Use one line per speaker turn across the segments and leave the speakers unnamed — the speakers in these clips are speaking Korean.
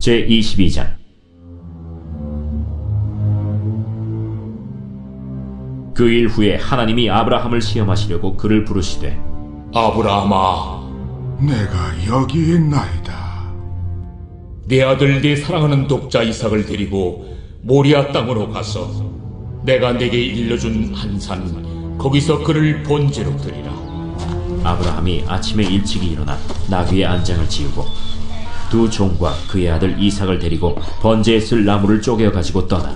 제22장. 그 일 후에 하나님이 아브라함을 시험하시려고 그를 부르시되,
아브라함아,
내가 여기 있나이다.
네 아들 네 사랑하는 독자 이삭을 데리고 모리아 땅으로 가서 내가 네게 일러준 한 산 거기서 그를 번제로 드리라.
아브라함이 아침에 일찍이 일어나 나귀의 안장을 지우고 두 종과 그의 아들 이삭을 데리고 번제에 쓸 나무를 쪼개어 가지고 떠나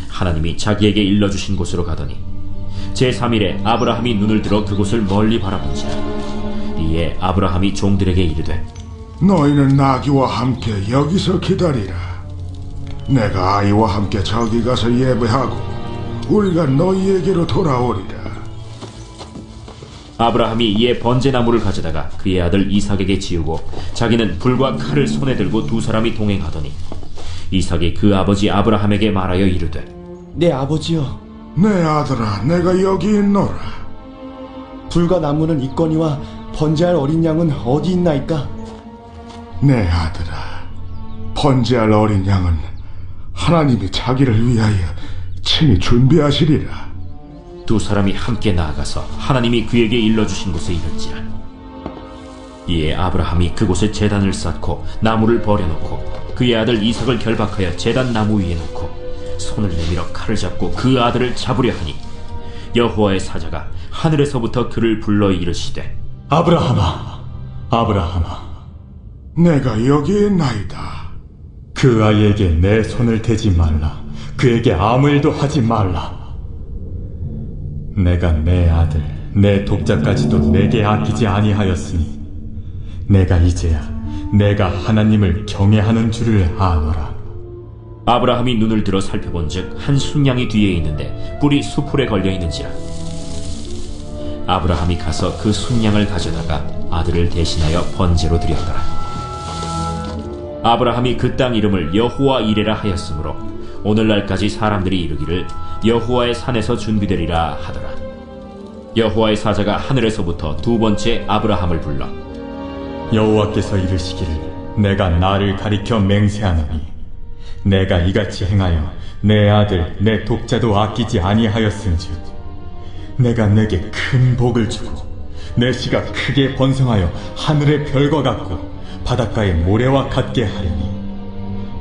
하나님이 자기에게 일러주신 곳으로 가더니 제3일에 아브라함이 눈을 들어 그곳을 멀리 바라본지라. 이에 아브라함이 종들에게 이르되,
너희는 나귀와 함께 여기서 기다리라. 내가 아이와 함께 저기 가서 예배하고 우리가 너희에게로 돌아오리라.
아브라함이 이에 번제나무를 가져다가 그의 아들 이삭에게 지우고 자기는 불과 칼을 손에 들고 두 사람이 동행하더니 이삭이 그 아버지 아브라함에게 말하여 이르되,
내 아버지여,
내 아들아, 내가 여기 있노라.
불과 나무는 있거니와 번제할 어린 양은 어디 있나이까?
내 아들아, 번제할 어린 양은 하나님이 자기를 위하여 친히 준비하시리라.
두 사람이 함께 나아가서 하나님이 그에게 일러주신 곳에 이른지라. 이에 아브라함이 그곳에 제단을 쌓고 나무를 버려놓고 그의 아들 이삭을 결박하여 제단 나무 위에 놓고 손을 내밀어 칼을 잡고 그 아들을 잡으려 하니 여호와의 사자가 하늘에서부터 그를 불러 이르시되,
아브라함아, 아브라함아,
내가 여기 있나이다.
그 아이에게 내 손을 대지 말라. 그에게 아무 일도 하지 말라. 내가 내 아들, 내 독자까지도 내게 아끼지 아니하였으니 내가 이제야 내가 하나님을 경외하는 줄을 아노라.
아브라함이 눈을 들어 살펴본즉 한 순양이 뒤에 있는데 뿔이 수풀에 걸려 있는지라. 아브라함이 가서 그 순양을 가져다가 아들을 대신하여 번제로 드렸더라. 아브라함이 그 땅 이름을 여호와 이레라 하였으므로 오늘날까지 사람들이 이르기를 여호와의 산에서 준비되리라 하더라. 여호와의 사자가 하늘에서부터 두 번째 아브라함을 불러
여호와께서 이르시기를 내가 나를 가리켜 맹세하노니 내가 이같이 행하여 내 아들 내 독자도 아끼지 아니하였은즉 내가 내게 큰 복을 주고 내 씨가 크게 번성하여 하늘의 별과 같고 바닷가의 모래와 같게 하리니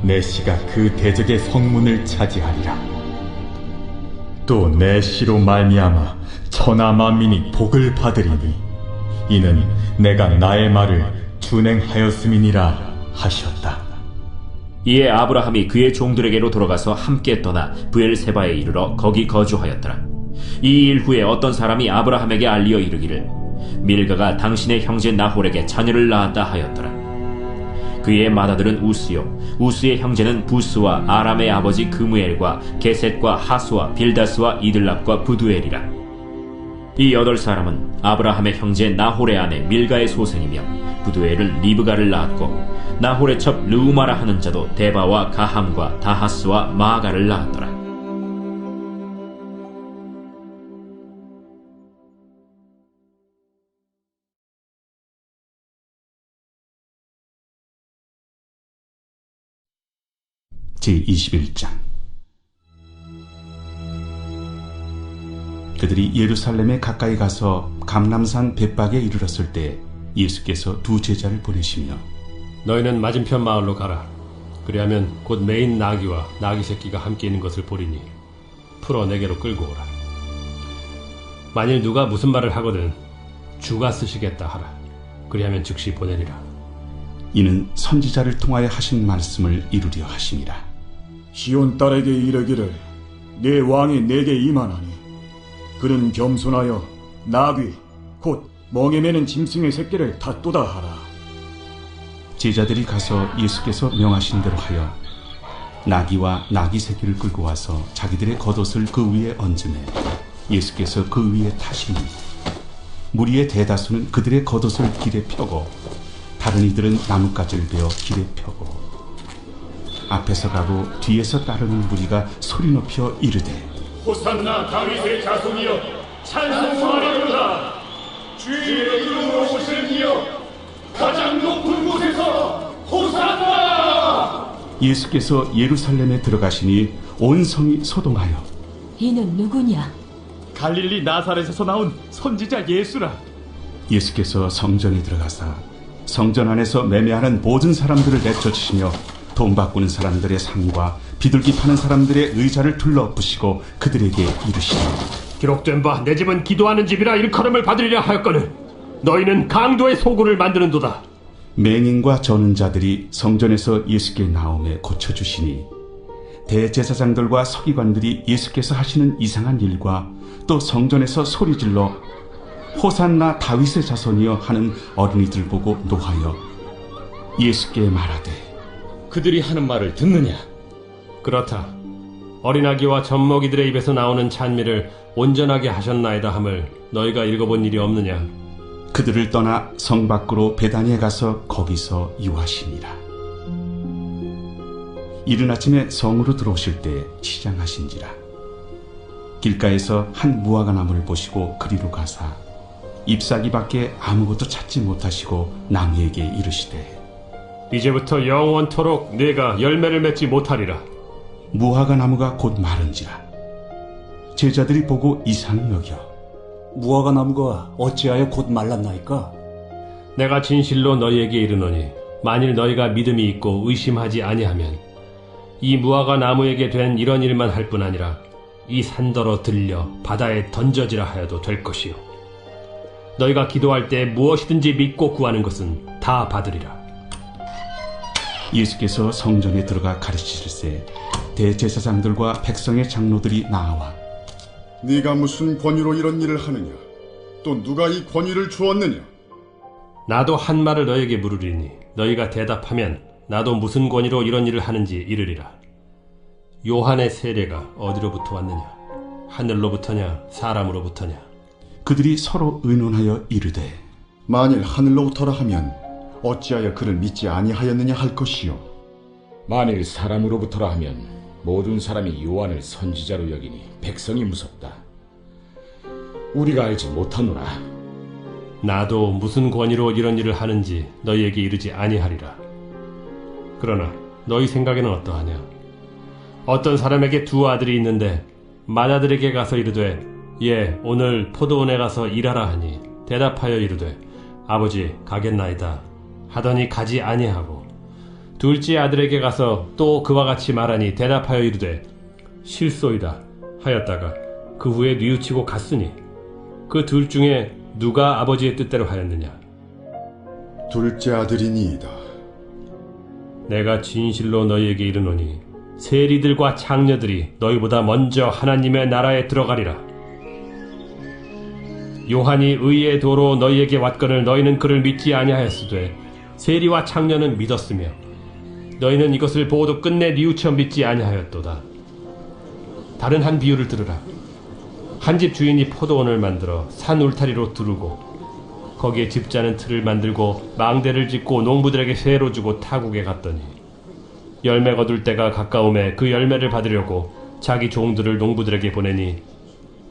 내 씨가 그 대적의 성문을 차지하리라. 또 내 씨로 말미암아 천하 만민이 복을 받으리니 이는 내가 나의 말을 준행하였음이니라 하셨다.
이에 아브라함이 그의 종들에게로 돌아가서 함께 떠나 브엘세바에 이르러 거기 거주하였더라. 이 일 후에 어떤 사람이 아브라함에게 알리어 이르기를 밀가가 당신의 형제 나홀에게 자녀를 낳았다 하였더라. 그의 맏아들은 우스요, 우스의 형제는 부스와 아람의 아버지 그무엘과 게셋과 하수와 빌다스와 이들랍과 부두엘이라. 이 8사람은 아브라함의 형제 나홀의 아내 밀가의 소생이며 부두엘은 리브가를 낳았고 나홀의 첩 르우마라 하는 자도 데바와 가함과 다하스와 마아가를 낳았더라.
제21장. 그들이 예루살렘에 가까이 가서 감람산 벳박에 이르렀을 때 예수께서 두 제자를 보내시며
너희는 맞은편 마을로 가라. 그리하면 곧 메인 나귀와 나귀 새끼가 함께 있는 것을 보리니 풀어 내게로 끌고 오라. 만일 누가 무슨 말을 하거든 주가 쓰시겠다 하라. 그리하면 즉시 보내리라.
이는 선지자를 통하여 하신 말씀을 이루려 하심이라.
시온 딸에게 이르기를 내 왕이 내게 임하나니 그는 겸손하여 나귀 곧 멍에 매는 짐승의 새끼를 닫도다 하라.
제자들이 가서 예수께서 명하신 대로 하여 나귀와 나귀 새끼를 끌고 와서 자기들의 겉옷을 그 위에 얹으매 예수께서 그 위에 타시니 무리의 대다수는 그들의 겉옷을 길에 펴고 다른 이들은 나뭇가지를 베어 길에 펴고 앞에서 가고 뒤에서 따르는 무리가 소리 높여 이르되
호산나 다윗의 자손이여 찬송하리로다. 주의 이름으로 오시는 이여 가장 높은 곳에서 호산나.
예수께서 예루살렘에 들어가시니 온 성이 소동하여
이는 누구냐?
갈릴리 나사렛에서 나온 선지자 예수라.
예수께서 성전에 들어가사 성전 안에서 매매하는 모든 사람들을 내쫓으시며 돈 바꾸는 사람들의 상과 비둘기 파는 사람들의 의자를 둘러부시고 그들에게 이르시되
기록된 바 내 집은 기도하는 집이라 일컬음을 받으리라 하였거늘 너희는 강도의 소굴을 만드는도다.
맹인과 저는 자들이 성전에서 예수께 나오매 고쳐주시니 대제사장들과 서기관들이 예수께서 하시는 이상한 일과 또 성전에서 소리질러 호산나 다윗의 자손이여 하는 어린이들 보고 노하여 예수께 말하되
그들이 하는 말을 듣느냐?
그렇다. 어린아기와 젖먹이들의 입에서 나오는 찬미를 온전하게 하셨나이다 함을 너희가 읽어본 일이 없느냐?
그들을 떠나 성 밖으로 베다니에 가서 거기서 유하시니라. 이른 아침에 성으로 들어오실 때 시장하신지라. 길가에서 한 무화과 나무를 보시고 그리로 가사 잎사귀 밖에 아무것도 찾지 못하시고 나무에게 이르시되
이제부터 영원토록 네가 열매를 맺지 못하리라.
무화과 나무가 곧 마른지라. 제자들이 보고 이상히 여겨
무화과 나무가 어찌하여 곧 말랐나이까?
내가 진실로 너희에게 이르노니 만일 너희가 믿음이 있고 의심하지 아니하면 이 무화과 나무에게 된 이런 일만 할 뿐 아니라 이 산더러 들려 바다에 던져지라 하여도 될 것이요 너희가 기도할 때 무엇이든지 믿고 구하는 것은 다 받으리라.
예수께서 성전에 들어가 가르치실세 대제사장들과 백성의 장로들이 나와
네가 무슨 권위로 이런 일을 하느냐? 또 누가 이 권위를 주었느냐?
나도 한 말을 너희에게 물으리니 너희가 대답하면 나도 무슨 권위로 이런 일을 하는지 이르리라. 요한의 세례가 어디로부터 왔느냐? 하늘로부터냐 사람으로부터냐?
그들이 서로 의논하여 이르되
만일 하늘로부터라 하면 어찌하여 그를 믿지 아니하였느냐 할 것이요.
만일 사람으로부터라 하면 모든 사람이 요한을 선지자로 여기니 백성이 무섭다. 우리가 알지 못하노라.
나도 무슨 권위로 이런 일을 하는지 너희에게 이르지 아니하리라. 그러나 너희 생각에는 어떠하냐? 어떤 사람에게 두 아들이 있는데 맏아들에게 가서 이르되 예 오늘 포도원에 가서 일하라 하니 대답하여 이르되 아버지 가겠나이다 하더니 가지 아니하고 둘째 아들에게 가서 또 그와 같이 말하니 대답하여 이르되 실소이다 하였다가 그 후에 뉘우치고 갔으니 그 둘 중에 누가 아버지의 뜻대로 하였느냐?
둘째 아들이니이다.
내가 진실로 너희에게 이르노니 세리들과 창녀들이 너희보다 먼저 하나님의 나라에 들어가리라. 요한이 의의 도로 너희에게 왔거늘 너희는 그를 믿지 아니하였으되 세리와 창녀는 믿었으며 너희는 이것을 보고도 끝내 뉘우쳐 믿지 아니하였도다. 다른 한 비유를 들으라. 한 집 주인이 포도원을 만들어 산 울타리로 두르고 거기에 집자는 틀을 만들고 망대를 짓고 농부들에게 세로 주고 타국에 갔더니 열매 거둘 때가 가까움에 그 열매를 받으려고 자기 종들을 농부들에게 보내니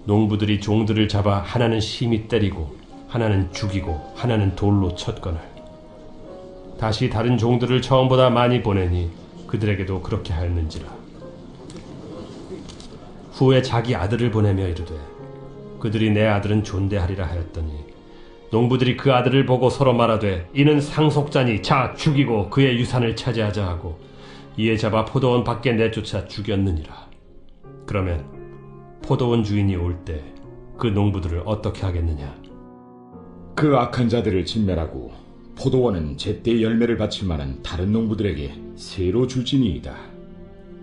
농부들이 종들을 잡아 하나는 심히 때리고 하나는 죽이고 하나는 돌로 쳤거늘 다시 다른 종들을 처음보다 많이 보내니 그들에게도 그렇게 하였는지라. 후에 자기 아들을 보내며 이르되 그들이 내 아들은 존대하리라 하였더니 농부들이 그 아들을 보고 서로 말하되 이는 상속자니 자 죽이고 그의 유산을 차지하자 하고 이에 잡아 포도원 밖에 내쫓아 죽였느니라. 그러면 포도원 주인이 올 때 그 농부들을 어떻게 하겠느냐?
그 악한 자들을 진멸하고 포도원은 제때 열매를 바칠 만한 다른 농부들에게 새로 줄지니이다.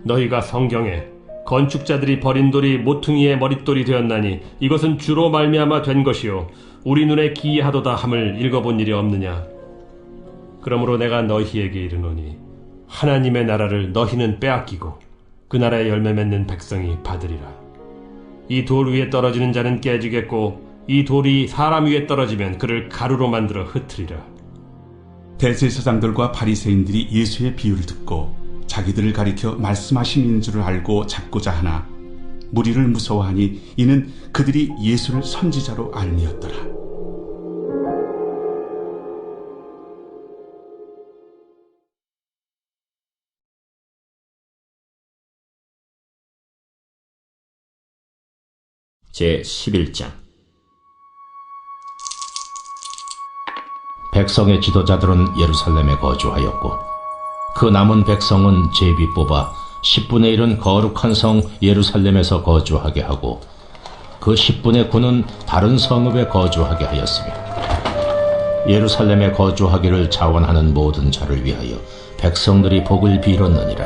너희가 성경에 건축자들이 버린 돌이 모퉁이의 머릿돌이 되었나니 이것은 주로 말미암아 된 것이요 우리 눈에 기이하도다 함을 읽어본 일이 없느냐? 그러므로 내가 너희에게 이르노니 하나님의 나라를 너희는 빼앗기고 그 나라의 열매 맺는 백성이 받으리라. 이 돌 위에 떨어지는 자는 깨지겠고 이 돌이 사람 위에 떨어지면 그를 가루로 만들어 흩으리라.
대제사장들과 바리새인들이 예수의 비유를 듣고 자기들을 가리켜 말씀하신 줄을 알고 잡고자 하나 무리를 무서워하니 이는 그들이 예수를 선지자로 알미었더라.
제11장.
백성의 지도자들은 예루살렘에 거주하였고 그 남은 백성은 제비 뽑아 10분의 1은 거룩한 성 예루살렘에서 거주하게 하고 그 10분의 9는 다른 성읍에 거주하게 하였으며 예루살렘에 거주하기를 자원하는 모든 자를 위하여 백성들이 복을 빌었느니라.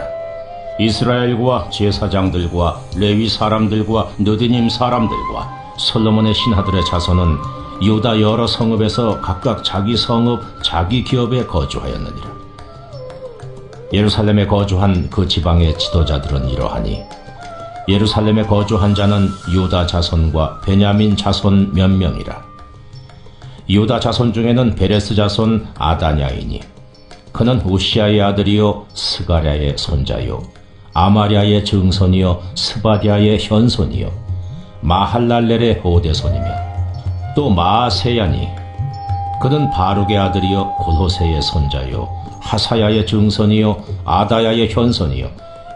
이스라엘과 제사장들과 레위 사람들과 느디님 사람들과 솔로몬의 신하들의 자손은 유다 여러 성읍에서 각각 자기 성읍, 자기 기업에 거주하였느니라. 예루살렘에 거주한 그 지방의 지도자들은 이러하니 예루살렘에 거주한 자는 유다 자손과 베냐민 자손 몇 명이라. 유다 자손 중에는 베레스 자손 아다냐이니 그는 우시아의 아들이요 스가랴의 손자요 아마랴의 증손이요 스바디아의 현손이요 마할랄렐의 오대손이며 또 마아세야니 그는 바룩의 아들이요 골호세의 손자요 하사야의 증손이요 아다야의 현손이요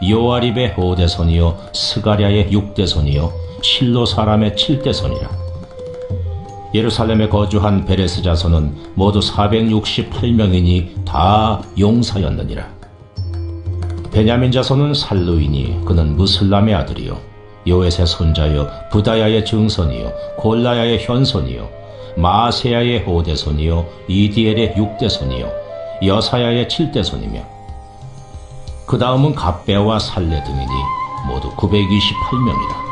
요아립의 오대손이요 스가랴의 육대손이요 실로 사람의 칠대손이라. 예루살렘에 거주한 베레스 자손은 모두 468명이니 다 용사였느니라. 베냐민 자손은 살루이니 그는 무슬람의 아들이요 요엣의 손자요 부다야의 증손이요 골라야의 현손이요 마아세야의 오대손이요 이디엘의 육대손이요 여사야의 칠대손이며 그 다음은 갑배와 살레 등이니 모두 928명이라.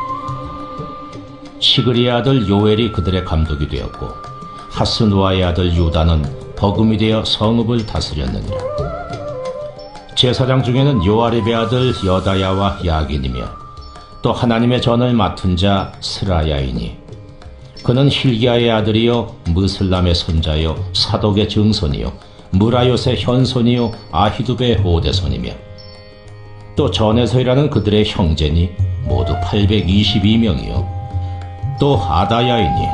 시그리의 아들 요엘이 그들의 감독이 되었고 하스누아의 아들 유다는 버금이 되어 성읍을 다스렸느니라. 제사장 중에는 요아립의 아들 여다야와 야긴이며 또 하나님의 전을 맡은 자 스라야이니 그는 힐기야의 아들이요 무슬람의 손자요 사독의 증손이요 무라요의 현손이요 아히두베의 오대손이며 또 전에서이라는 그들의 형제니 모두 822명이요 또 아다야이니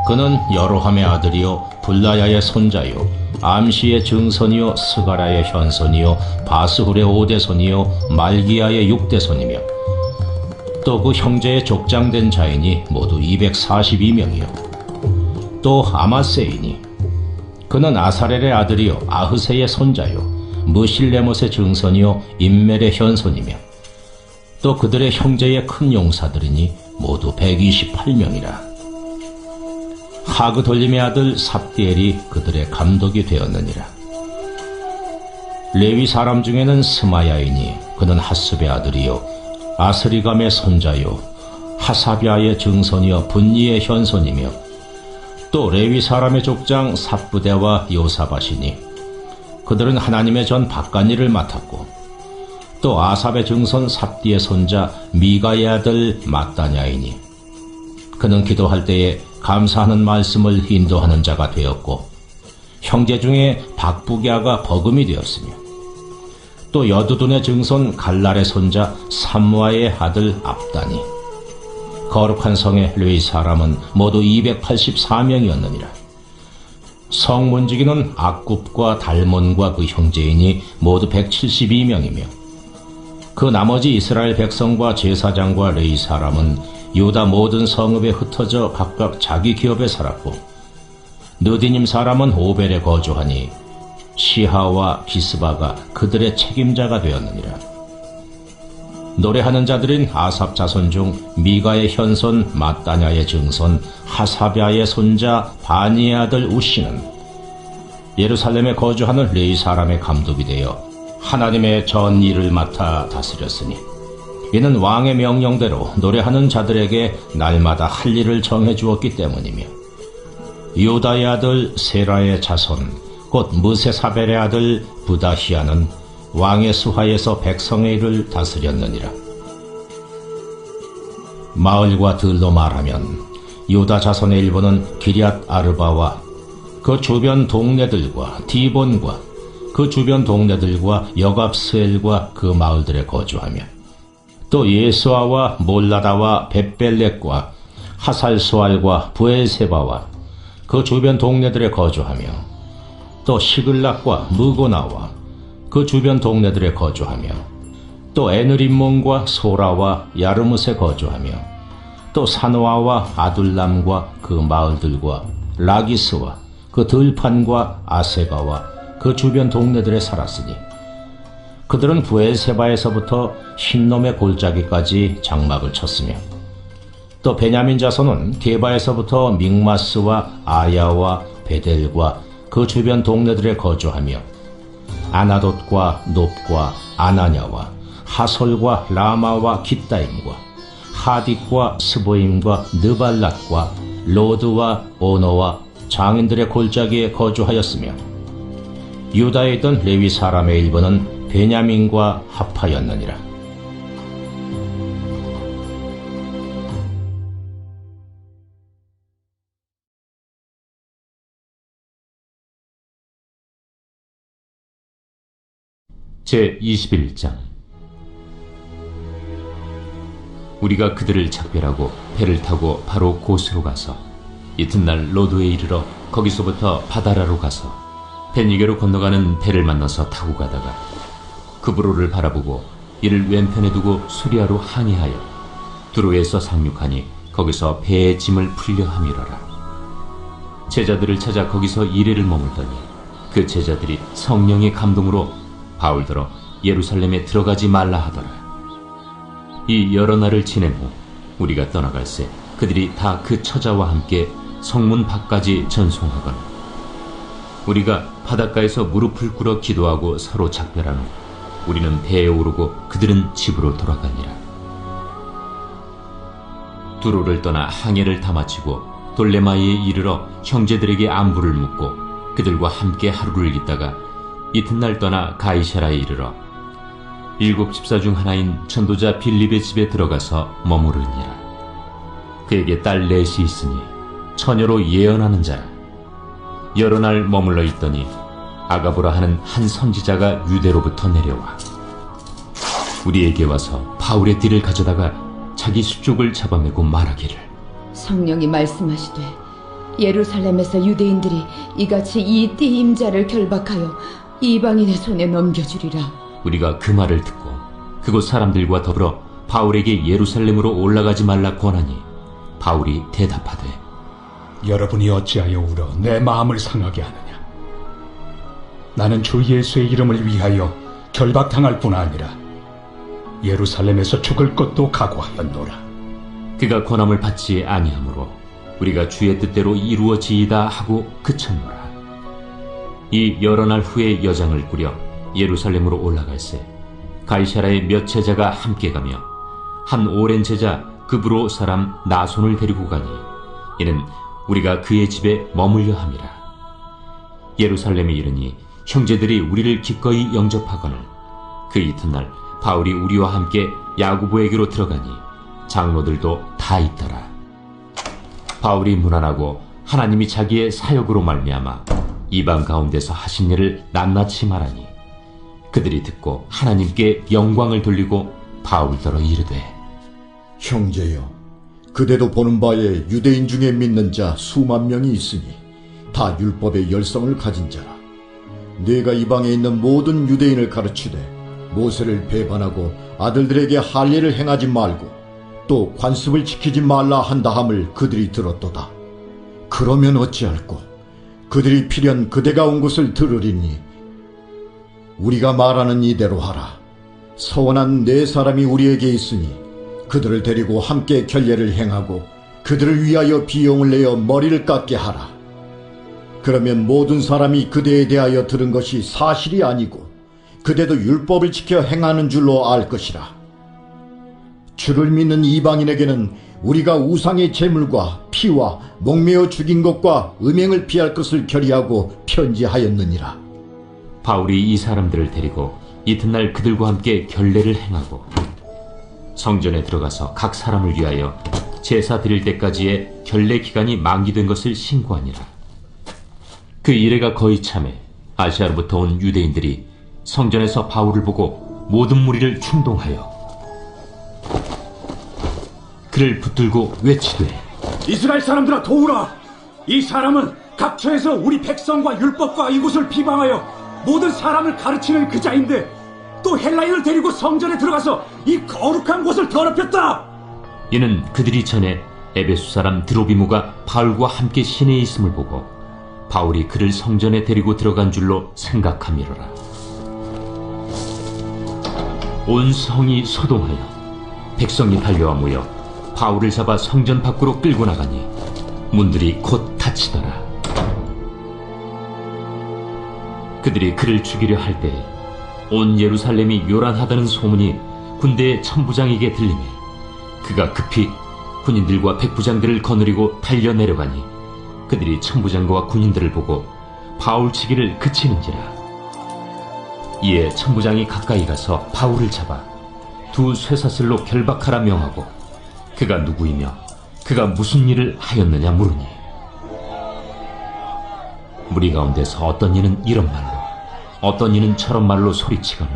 그는 여로함의 아들이요 블라야의 손자요 암시의 증손이요 스가라의 현손이요 바스훌의 오대손이요 말기야의 육대손이며 또 그 형제의 족장된 자이니 모두 242명이요 또 아마세이니 그는 아사렐의 아들이요 아흐세의 손자요 무실레못의 증손이요 임멜의 현손이며 또 그들의 형제의 큰 용사들이니 모두 128명이라. 하그돌림의 아들 삽디엘이 그들의 감독이 되었느니라. 레위 사람 중에는 스마야이니 그는 하습의 아들이요 아스리감의 손자요 하사비아의 증손이요 분니의 현손이며 또 레위 사람의 족장 삽부대와 요사밭이니 그들은 하나님의 전 박간일을 맡았고 또 아삽의 증손 삽디의 손자 미가의 아들 마따냐이니 그는 기도할 때에 감사하는 말씀을 인도하는 자가 되었고 형제 중에 박부기아가 버금이 되었으며 또 여두둔의 증손 갈랄의 손자 삼무아의 아들 압다니 거룩한 성의 레위 사람은 모두 284명이었느니라. 성문지기는 악굽과 달몬과 그 형제이니 모두 172명이며 그 나머지 이스라엘 백성과 제사장과 레위 사람은 유다 모든 성읍에 흩어져 각각 자기 기업에 살았고 느디님 사람은 오벨에 거주하니 시하와 기스바가 그들의 책임자가 되었느니라. 노래하는 자들인 아삽 자손 중 미가의 현손 마따냐의 증손 하사비아의 손자 바니의 아들 우시는 예루살렘에 거주하는 레위 사람의 감독이 되어 하나님의 전 일을 맡아 다스렸으니 이는 왕의 명령대로 노래하는 자들에게 날마다 할 일을 정해 주었기 때문이며 유다의 아들 세라의 자손 곧 무세사벨의 아들 부다히아는 왕의 수하에서 백성의 일을 다스렸느니라. 마을과 들로 말하면 유다 자손의 일부는 기럇 아르바와 그 주변 동네들과 디본과 그 주변 동네들과 여갑스엘과 그 마을들에 거주하며 또 예수아와 몰라다와 벳벨렉과 하살수알과 부엘세바와 그 주변 동네들에 거주하며 또 시글락과 무고나와 그 주변 동네들에 거주하며 또 에느림몬과 소라와 야르뭇에 거주하며 또 또 사노아와 아둘람과 그 마을들과 라기스와 그 들판과 아세가와 그 주변 동네들에 살았으니 그들은 부엘세바에서부터 흰놈의 골짜기까지 장막을 쳤으며 또 베냐민 자손은 게바에서부터 믹마스와 아야와 베델과 그 주변 동네들에 거주하며 아나돗과 놉과 아나냐와 하솔과 라마와 깃다임과 하딕과 스보임과 느발랏과 로드와 오노와 장인들의 골짜기에 거주하였으며 유다에 있던 레위 사람의 일부는 베냐민과 합하였느니라.
제21장. 우리가 그들을 작별하고 배를 타고 바로 곳으로 가서 이튿날 로드에 이르러 거기서부터 바다라로 가서 베니게로 건너가는 배를 만나서 타고 가다가 그브로를 바라보고 이를 왼편에 두고 수리아로 항해하여 두로에서 상륙하니 거기서 배의 짐을 풀려 함이러라. 제자들을 찾아 거기서 이레를 머물더니 그 제자들이 성령의 감동으로 바울더러 예루살렘에 들어가지 말라 하더라. 이 여러 날을 지낸 후 우리가 떠나갈새 그들이 다 그 처자와 함께 성문 밖까지 전송하거나 우리가 바닷가에서 무릎을 꿇어 기도하고 서로 작별한 후 우리는 배에 오르고 그들은 집으로 돌아가니라. 두로를 떠나 항해를 다 마치고 돌레마이에 이르러 형제들에게 안부를 묻고 그들과 함께 하루를 있다가 이튿날 떠나 가이사라에 이르러 7 집사 중 하나인 전도자 빌립의 집에 들어가서 머무르니라. 그에게 딸 넷이 있으니 처녀로 예언하는 자라. 여러 날 머물러 있더니 아가보라 하는 한 선지자가 유대로부터 내려와 우리에게 와서 바울의 띠를 가져다가 자기 수족을 잡아매고 말하기를
성령이 말씀하시되 예루살렘에서 유대인들이 이같이 이 띠 임자를 결박하여 이방인의 손에 넘겨주리라.
우리가 그 말을 듣고 그곳 사람들과 더불어 바울에게 예루살렘으로 올라가지 말라 권하니 바울이 대답하되
여러분이 어찌하여 울어 내 마음을 상하게 하느냐. 나는 주 예수의 이름을 위하여 결박당할 뿐 아니라 예루살렘에서 죽을 것도 각오하였노라.
그가 권함을 받지 아니하므로 우리가 주의 뜻대로 이루어지이다 하고 그쳤노라. 이 여러 날 후에 여장을 꾸려 예루살렘으로 올라갈새 가이사라의 몇 제자가 함께 가며 한 오랜 제자 그브로 사람 나손을 데리고 가니 이는 우리가 그의 집에 머물려 함이라. 예루살렘에 이르니 형제들이 우리를 기꺼이 영접하거늘 그 이튿날 바울이 우리와 함께 야고보에게로 들어가니 장로들도 다 있더라. 바울이 문안하고 하나님이 자기의 사역으로 말미암아 이방 가운데서 하신 일을 낱낱이 말하니 그들이 듣고 하나님께 영광을 돌리고 바울더러 이르되
형제여, 그대도 보는 바에 유대인 중에 믿는 자 수만 명이 있으니 다 율법의 열성을 가진 자라. 네가 이방에 있는 모든 유대인을 가르치되 모세를 배반하고 아들들에게 할례를 행하지 말고 또 관습을 지키지 말라 한다 함을 그들이 들었도다. 그러면 어찌할꼬? 그들이 필연 그대가 온 곳을 들으리니 우리가 말하는 이대로 하라. 서원한 네 사람이 우리에게 있으니 그들을 데리고 함께 결례를 행하고 그들을 위하여 비용을 내어 머리를 깎게 하라. 그러면 모든 사람이 그대에 대하여 들은 것이 사실이 아니고 그대도 율법을 지켜 행하는 줄로 알 것이라. 주를 믿는 이방인에게는 우리가 우상의 제물과 피와 목매어 죽인 것과 음행을 피할 것을 결의하고 편지하였느니라.
바울이 이 사람들을 데리고 이튿날 그들과 함께 결례를 행하고 성전에 들어가서 각 사람을 위하여 제사 드릴 때까지의 결례 기간이 만기된 것을 신고하니라. 그 이래가 거의 참에 아시아로부터 온 유대인들이 성전에서 바울을 보고 모든 무리를 충동하여 그를 붙들고 외치되
이스라엘 사람들아 도우라. 이 사람은 각처에서 우리 백성과 율법과 이곳을 비방하여 모든 사람을 가르치는 그 자인데 또 헬라인을 데리고 성전에 들어가서 이 거룩한 곳을 더럽혔다.
이는 그들이 전에 에베소 사람 드로비무가 바울과 함께 시내에 있음을 보고 바울이 그를 성전에 데리고 들어간 줄로 생각함이로라. 온 성이 소동하여 백성이 달려와 모여 바울을 잡아 성전 밖으로 끌고 나가니 문들이 곧 닫히더라. 그들이 그를 죽이려 할 때에 온 예루살렘이 요란하다는 소문이 군대의 천부장에게 들리매 그가 급히 군인들과 백부장들을 거느리고 달려 내려가니 그들이 천부장과 군인들을 보고 바울 치기를 그치는지라. 이에 천부장이 가까이 가서 바울을 잡아 두 쇠사슬로 결박하라 명하고 그가 누구이며 그가 무슨 일을 하였느냐 물으니 무리 가운데서 어떤 이는 이런 말로 어떤 이는 저런 말로 소리치거늘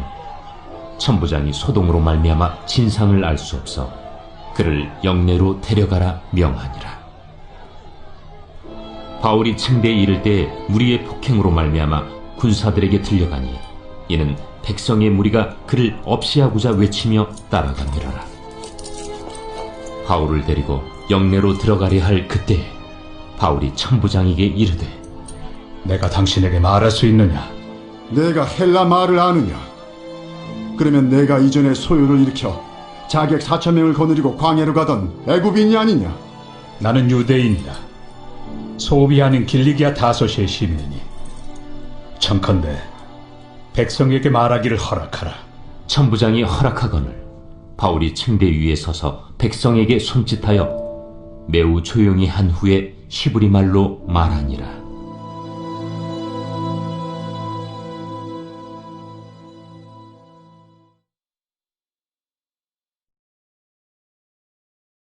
천부장이 소동으로 말미암아 진상을 알 수 없어 그를 영내로 데려가라 명하니라. 바울이 층대에 이를 때에 무리의 폭행으로 말미암아 군사들에게 들려가니 이는 백성의 무리가 그를 없이하고자 외치며 따라갑니라라. 바울을 데리고 영내로 들어가려 할 그때에 바울이 천부장에게 이르되
내가 당신에게 말할 수 있느냐?
내가 헬라 말을 아느냐? 그러면 내가 이전에 소요를 일으켜 자객 4,000명을 거느리고 광야로 가던 애굽인이 아니냐?
나는 유대인이다. 소비하는 길리기아 다소시의 시민이니 청컨대 백성에게 말하기를 허락하라.
천부장이 허락하거늘 바울이 층대 위에 서서 백성에게 손짓하여 매우 조용히 한 후에 히브리 말로 말하니라.